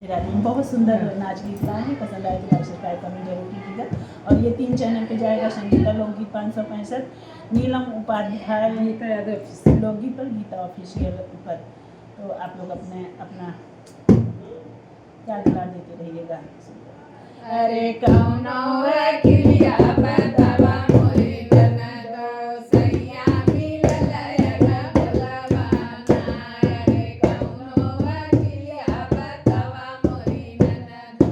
बहुत सुंदर नाच गीत गाए हैं। पसंद आए तो लाइक सब्सक्राइब कमेंट जरूर कीजिएगा। और ये 3 चैनल पे जाएगा। संगीता लोकगीत 565, नीलम उपाध्याय लोकगीत पर, गीता ऑफिशियल पर। तो आप लोग अपना याद दुलार देते रहिएगा। अरे कौनो अखिलिया बतावा मोरे ननदो सैया मिलल अन भोलवाना। अरे कौनो अखिलिया बतावा मोरे ननदो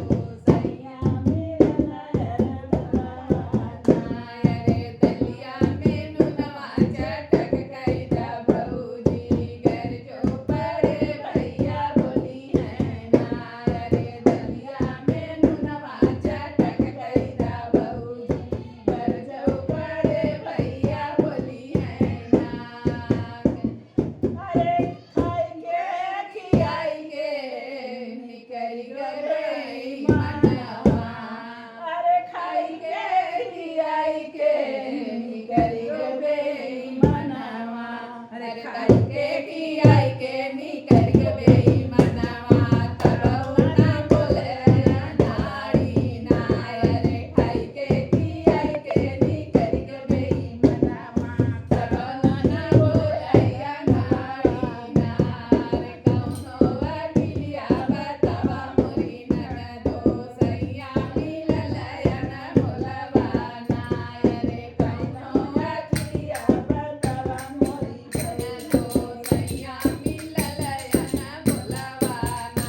सैया मिलल अन भोलवाना। अरे दलिया में नुनवा चटक कइदा भौजी, घर जो पड़े भैया बोली है ना। अरे दलिया में नुनवा चटक कइदा भौजी, घर जो पड़े भैया बोली है ना। अरे खाई के खियाई के निकरी गई मनवा। अरे खाई के खियाई के निकरी गई मनवा। अरे खाई के खियाई के निकरी गई मनवा। तब ना बोले नारी ना। अरे खाई के खियाई के निकरी गई मनवा। तब ना बोले नारी ना। अरे कौनो अखिलिया बतावा मोरी ननदो सैया मिलल अन भोलवाना। अरे कौनो अखिलिया बतावा मोरी ननदो सैया मिलल अन भोलवाना।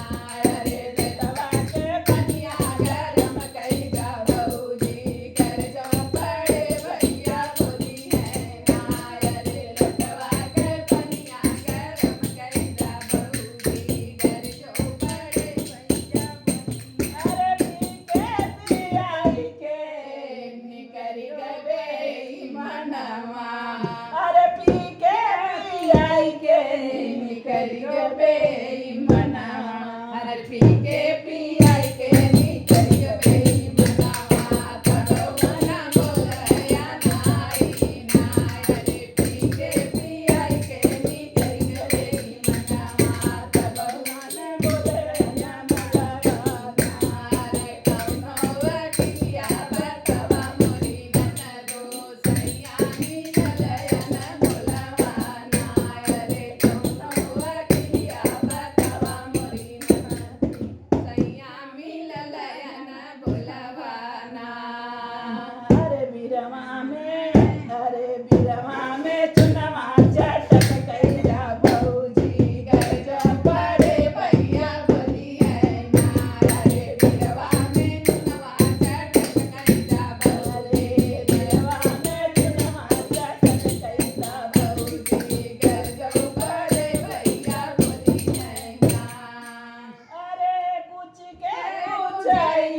अरे बेटवा के कनिया गरम कइदा भौजी, घर जो पड़े भैया बोली है ना। अरे बेटवा के कनिया गरम कइदा भौजी, घर जो पड़े भैया बोली। अरे पी के पियाई के निकरी गई मनवा। अरे पी के पियाई के निकरी गई मनवा। अरे पी के पियाई के निकरी गई मनवा। तब मना बोलया नारी ना। अरे पी के पियाई के निकरी गई मनवा। तब मना बोलया मनवा। अरे कौनो अखिलिया बतावा मोरी ननदो सैया मिलल अन भोलवाना। अरे कौनो अखिलिया बतावा मोरी ननदो सैया मिलल अन भोलवाना। अरे बिरवा में चुनवा चटक कइदा भौजी, घर जो पड़े भैया बोली है ना। अरे बिरवा में चुनवा चटक कइदा भौजी, बिरवा में चुनवा चटक कइदा भौजी, घर जो पड़े भैया बोली है ना। अरे कुछ के कुचाई